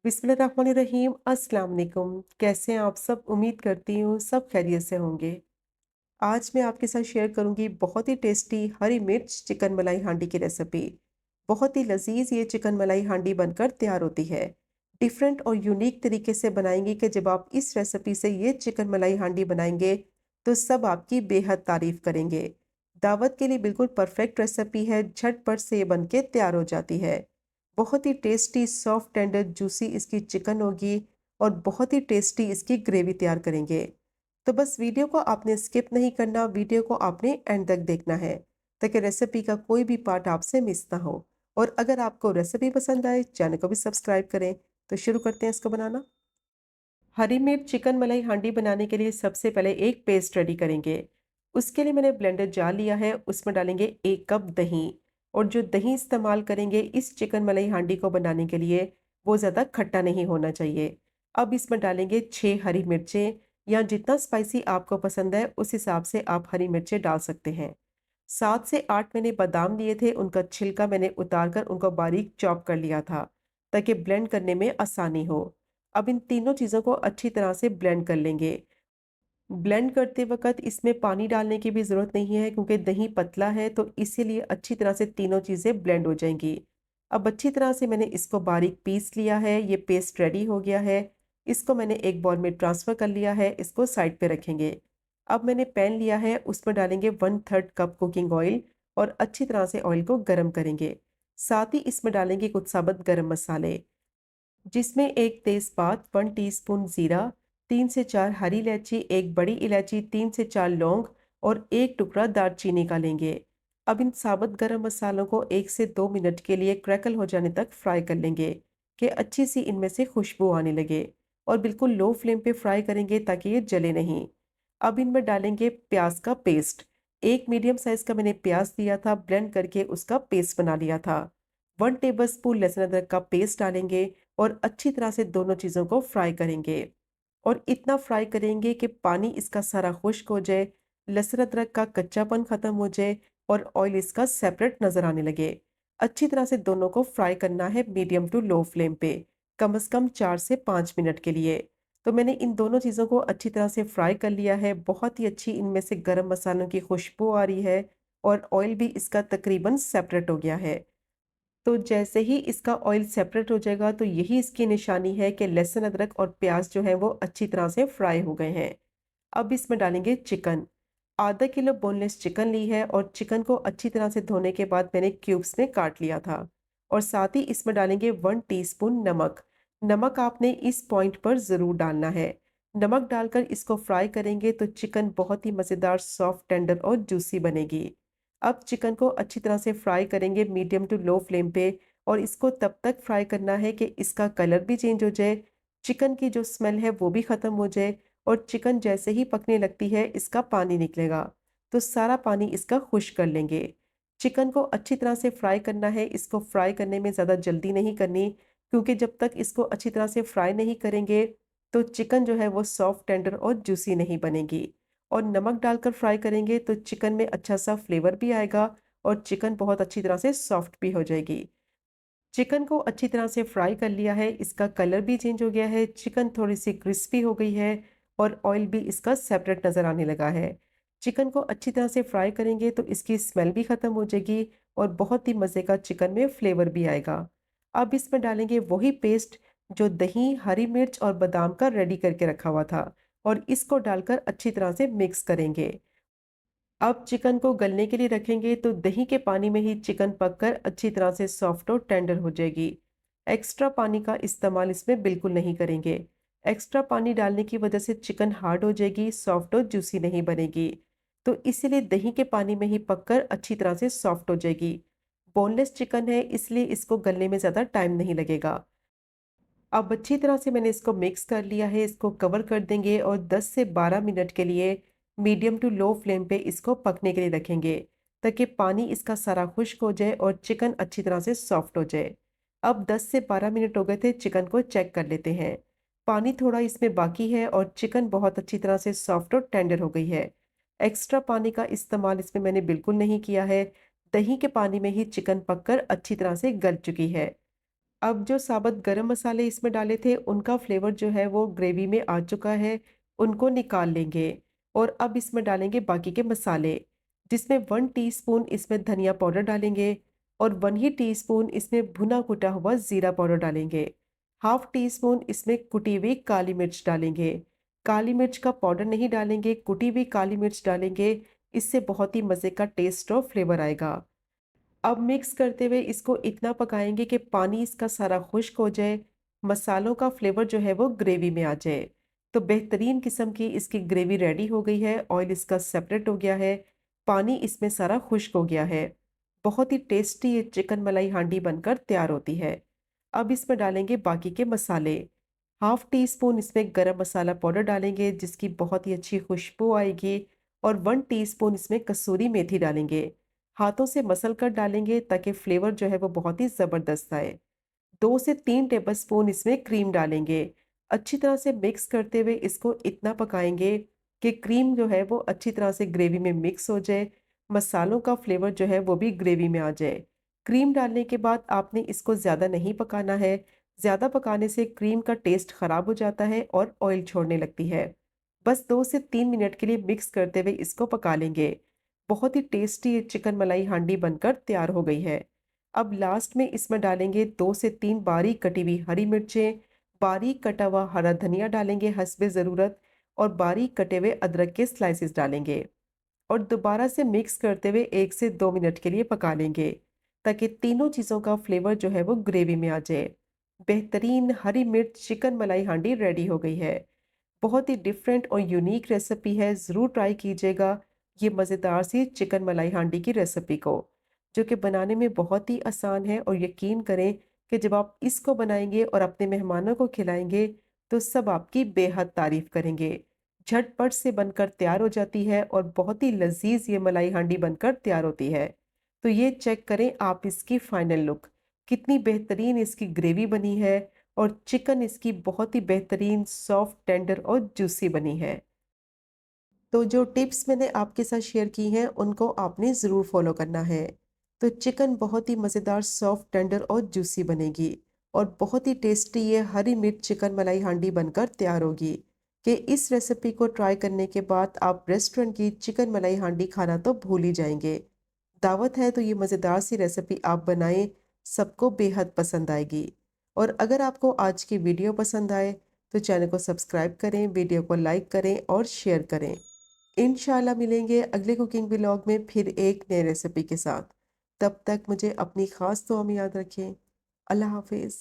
बिस्मिल्लाहिर्रहमानिर्रहीम। अस्सलाम वालेकुम। कैसे हैं आप सब? उम्मीद करती हूँ सब खैरियत से होंगे। आज मैं आपके साथ शेयर करूंगी बहुत ही टेस्टी हरी मिर्च चिकन मलाई हांडी की रेसिपी। बहुत ही लजीज ये चिकन मलाई हांडी बनकर तैयार होती है। डिफरेंट और यूनिक तरीके से बनाएंगे कि जब आप इस रेसिपी से ये चिकन मलाई हांडी बनाएंगे तो सब आपकी बेहद तारीफ करेंगे। दावत के लिए बिल्कुल परफेक्ट रेसिपी है, झटपट से ये बन के तैयार हो जाती है। बहुत ही टेस्टी सॉफ्ट टेंडर जूसी इसकी चिकन होगी और बहुत ही टेस्टी इसकी ग्रेवी तैयार करेंगे। तो बस वीडियो को आपने स्किप नहीं करना, वीडियो को आपने एंड तक देखना है ताकि रेसिपी का कोई भी पार्ट आपसे मिस ना हो। और अगर आपको रेसिपी पसंद आए चैनल को भी सब्सक्राइब करें। तो शुरू करते हैं इसको बनाना। हरी मिर्च चिकन मलाई हांडी बनाने के लिए सबसे पहले एक पेस्ट रेडी करेंगे। उसके लिए मैंने ब्लेंडर जार लिया है, उसमें डालेंगे 1 कप दही। और जो दही इस्तेमाल करेंगे इस चिकन मलाई हांडी को बनाने के लिए वो ज़्यादा खट्टा नहीं होना चाहिए। अब इसमें डालेंगे 6 हरी मिर्चें, या जितना स्पाइसी आपको पसंद है उस हिसाब से आप हरी मिर्चें डाल सकते हैं। 7 से 8 मैंने बादाम लिए थे, उनका छिलका मैंने उतार कर उनको बारीक चॉप कर लिया था ताकि ब्लेंड करने में आसानी हो। अब इन तीनों चीज़ों को अच्छी तरह से ब्लेंड कर लेंगे। ब्लेंड करते वक़्त इसमें पानी डालने की भी ज़रूरत नहीं है क्योंकि दही पतला है, तो इसीलिए अच्छी तरह से तीनों चीज़ें ब्लेंड हो जाएँगी। अब अच्छी तरह से मैंने इसको बारीक पीस लिया है, ये पेस्ट रेडी हो गया है। इसको मैंने एक बाउल में ट्रांसफ़र कर लिया है, इसको साइड पे रखेंगे। अब मैंने पैन लिया है, उसमें डालेंगे 1/3 कप कुकिंग ऑयल और अच्छी तरह से ऑयल को गरम करेंगे। साथ ही इसमें डालेंगे कुछ साबुत गरम मसाले, जिसमें एक तेज़पात, 1 टीस्पून ज़ीरा, 3 से 4 हरी इलायची, एक बड़ी इलायची, 3 से 4 लौंग और एक टुकड़ा दालचीनी का लेंगे। अब इन साबुत गरम मसालों को 1 से 2 मिनट के लिए क्रैकल हो जाने तक फ्राई कर लेंगे कि अच्छी सी इनमें से खुशबू आने लगे। और बिल्कुल लो फ्लेम पे फ्राई करेंगे ताकि ये जले नहीं। अब इनमें डालेंगे प्याज का पेस्ट। एक मीडियम साइज का मैंने प्याज लिया था, ब्लेंड करके उसका पेस्ट बना लिया था। 1 टेबल स्पून लहसुन अदरक का पेस्ट डालेंगे और अच्छी तरह से दोनों चीज़ों को फ्राई करेंगे। और इतना फ्राई करेंगे कि पानी इसका सारा खुश्क हो जाए, लहसुन अदरक का कच्चापन ख़त्म हो जाए और ऑयल इसका सेपरेट नज़र आने लगे। अच्छी तरह से दोनों को फ्राई करना है मीडियम टू लो फ्लेम पे, कम से कम 4 से 5 मिनट के लिए। तो मैंने इन दोनों चीज़ों को अच्छी तरह से फ्राई कर लिया है। बहुत ही अच्छी इनमें से गरम मसालों की खुशबू आ रही है और ऑयल भी इसका तकरीबन सेपरेट हो गया है। तो जैसे ही इसका ऑयल सेपरेट हो जाएगा तो यही इसकी निशानी है कि लहसुन अदरक और प्याज जो है वो अच्छी तरह से फ्राई हो गए हैं। अब इसमें डालेंगे चिकन। आधा किलो बोनलेस चिकन ली है और चिकन को अच्छी तरह से धोने के बाद मैंने क्यूब्स में काट लिया था। और साथ ही इसमें डालेंगे 1 टीस्पून नमक। नमक आपने इस पॉइंट पर ज़रूर डालना है। नमक डालकर इसको फ्राई करेंगे तो चिकन बहुत ही मज़ेदार सॉफ्ट टेंडर और जूसी बनेगी। अब चिकन को अच्छी तरह से फ्राई करेंगे मीडियम टू लो फ्लेम पे। और इसको तब तक फ्राई करना है कि इसका कलर भी चेंज हो जाए, चिकन की जो स्मेल है वो भी ख़त्म हो जाए। और चिकन जैसे ही पकने लगती है इसका पानी निकलेगा, तो सारा पानी इसका खुश्क कर लेंगे। चिकन को अच्छी तरह से फ्राई करना है, इसको फ्राई करने में ज़्यादा जल्दी नहीं करनी क्योंकि जब तक इसको अच्छी तरह से फ्राई नहीं करेंगे तो चिकन जो है वो सॉफ्ट टेंडर और जूसी नहीं बनेगी। और नमक डालकर फ्राई करेंगे तो चिकन में अच्छा सा फ्लेवर भी आएगा और चिकन बहुत अच्छी तरह से सॉफ्ट भी हो जाएगी। चिकन को अच्छी तरह से फ्राई कर लिया है, इसका कलर भी चेंज हो गया है, चिकन थोड़ी सी क्रिस्पी हो गई है और ऑयल भी इसका सेपरेट नज़र आने लगा है। चिकन को अच्छी तरह से फ्राई करेंगे तो इसकी स्मेल भी ख़त्म हो जाएगी और बहुत ही मज़े का चिकन में फ्लेवर भी आएगा। अब इसमें डालेंगे वही पेस्ट जो दही, हरी मिर्च और बादाम का रेडी करके रखा हुआ था और इसको डालकर अच्छी तरह से मिक्स करेंगे। अब चिकन को गलने के लिए रखेंगे तो दही के पानी में ही चिकन पककर अच्छी तरह से सॉफ्ट और टेंडर हो जाएगी। एक्स्ट्रा पानी का इस्तेमाल इसमें बिल्कुल नहीं करेंगे। एक्स्ट्रा पानी डालने की वजह से चिकन हार्ड हो जाएगी, सॉफ्ट और जूसी नहीं बनेगी। तो इसीलिए दही के पानी में ही पककर अच्छी तरह से सॉफ्ट हो जाएगी। बोनलेस चिकन है इसलिए इसको गलने में ज़्यादा टाइम नहीं लगेगा। अब अच्छी तरह से मैंने इसको मिक्स कर लिया है, इसको कवर कर देंगे और 10 से 12 मिनट के लिए मीडियम टू लो फ्लेम पे इसको पकने के लिए रखेंगे ताकि पानी इसका सारा खुश्क हो जाए और चिकन अच्छी तरह से सॉफ्ट हो जाए। अब 10 से 12 मिनट हो गए थे, चिकन को चेक कर लेते हैं। पानी थोड़ा इसमें बाकी है और चिकन बहुत अच्छी तरह से सॉफ्ट और टेंडर हो गई है। एक्स्ट्रा पानी का इस्तेमाल इसमें मैंने बिल्कुल नहीं किया है। दही के पानी में ही चिकन पककर अच्छी तरह से गल चुकी है। अब जो साबुत गरम मसाले इसमें डाले थे, उनका फ्लेवर जो है वो ग्रेवी में आ चुका है, उनको निकाल लेंगे और अब इसमें डालेंगे बाकी के मसाले, जिसमें 1 टीस्पून इसमें धनिया पाउडर डालेंगे और 1 ही टीस्पून इसमें भुना कुटा हुआ ज़ीरा पाउडर डालेंगे। हाफ टी स्पून इसमें कुटी हुई काली मिर्च डालेंगे। काली मिर्च का पाउडर नहीं डालेंगे, कुटी हुई काली मिर्च डालेंगे, इससे बहुत ही मज़े का टेस्ट और फ्लेवर आएगा। अब मिक्स करते हुए इसको इतना पकाएंगे कि पानी इसका सारा खुश्क हो जाए, मसालों का फ्लेवर जो है वो ग्रेवी में आ जाए। तो बेहतरीन किस्म की इसकी ग्रेवी रेडी हो गई है, ऑयल इसका सेपरेट हो गया है, पानी इसमें सारा खुश्क हो गया है। बहुत ही टेस्टी ये चिकन मलाई हांडी बनकर तैयार होती है। अब इसमें डालेंगे बाकी के मसाले। हाफ टी स्पून इसमें गरम मसाला पाउडर डालेंगे जिसकी बहुत ही अच्छी खुशबू आएगी और 1 टीस्पून इसमें कसूरी मेथी डालेंगे। हाथों से मसल कर डालेंगे ताकि फ्लेवर जो है वो बहुत ही ज़बरदस्त आए। 2 से 3 टेबलस्पून इसमें क्रीम डालेंगे। अच्छी तरह से मिक्स करते हुए इसको इतना पकाएंगे कि क्रीम जो है वो अच्छी तरह से ग्रेवी में मिक्स हो जाए, मसालों का फ्लेवर जो है वो भी ग्रेवी में आ जाए। क्रीम डालने के बाद आपने इसको ज़्यादा नहीं पकाना है, ज़्यादा पकाने से क्रीम का टेस्ट ख़राब हो जाता है और ऑयल छोड़ने लगती है। बस 2 से 3 मिनट के लिए मिक्स करते हुए इसको पका लेंगे। बहुत ही टेस्टी ये चिकन मलाई हांडी बनकर तैयार हो गई है। अब लास्ट में इसमें डालेंगे 2 से 3 बारीक कटी हुई हरी मिर्चें, बारीक कटा हुआ हरा धनिया डालेंगे हस्बे ज़रूरत और बारीक कटे हुए अदरक के स्लाइसेस डालेंगे और दोबारा से मिक्स करते हुए 1 से 2 मिनट के लिए पका लेंगे ताकि तीनों चीज़ों का फ्लेवर जो है वो ग्रेवी में आ जाए। बेहतरीन हरी मिर्च चिकन मलाई हांडी रेडी हो गई है। बहुत ही डिफरेंट और यूनिक रेसिपी है, ज़रूर ट्राई कीजिएगा ये मज़ेदार सी चिकन मलाई हांडी की रेसिपी को, जो कि बनाने में बहुत ही आसान है और यकीन करें कि जब आप इसको बनाएंगे और अपने मेहमानों को खिलाएंगे तो सब आपकी बेहद तारीफ करेंगे। झटपट से बनकर तैयार हो जाती है और बहुत ही लजीज ये मलाई हांडी बनकर तैयार होती है। तो ये चेक करें आप इसकी फाइनल लुक, कितनी बेहतरीन इसकी ग्रेवी बनी है और चिकन इसकी बहुत ही बेहतरीन सॉफ्ट टेंडर और जूसी बनी है। तो जो टिप्स मैंने आपके साथ शेयर की हैं उनको आपने ज़रूर फॉलो करना है। तो चिकन बहुत ही मज़ेदार सॉफ्ट टेंडर और जूसी बनेगी और बहुत ही टेस्टी ये हरी मिर्च चिकन मलाई हांडी बनकर तैयार होगी कि इस रेसिपी को ट्राई करने के बाद आप रेस्टोरेंट की चिकन मलाई हांडी खाना तो भूल ही जाएंगे। दावत है तो ये मज़ेदार सी रेसिपी आप बनाएं, सबको बेहद पसंद आएगी। और अगर आपको आज की वीडियो पसंद आए तो चैनल को सब्सक्राइब करें, वीडियो को लाइक करें और शेयर करें। इंशाल्लाह मिलेंगे अगले कुकिंग व्लॉग में फिर एक नए रेसिपी के साथ। तब तक मुझे अपनी ख़ास दुआ में याद रखें। अल्लाह हाफ़िज़।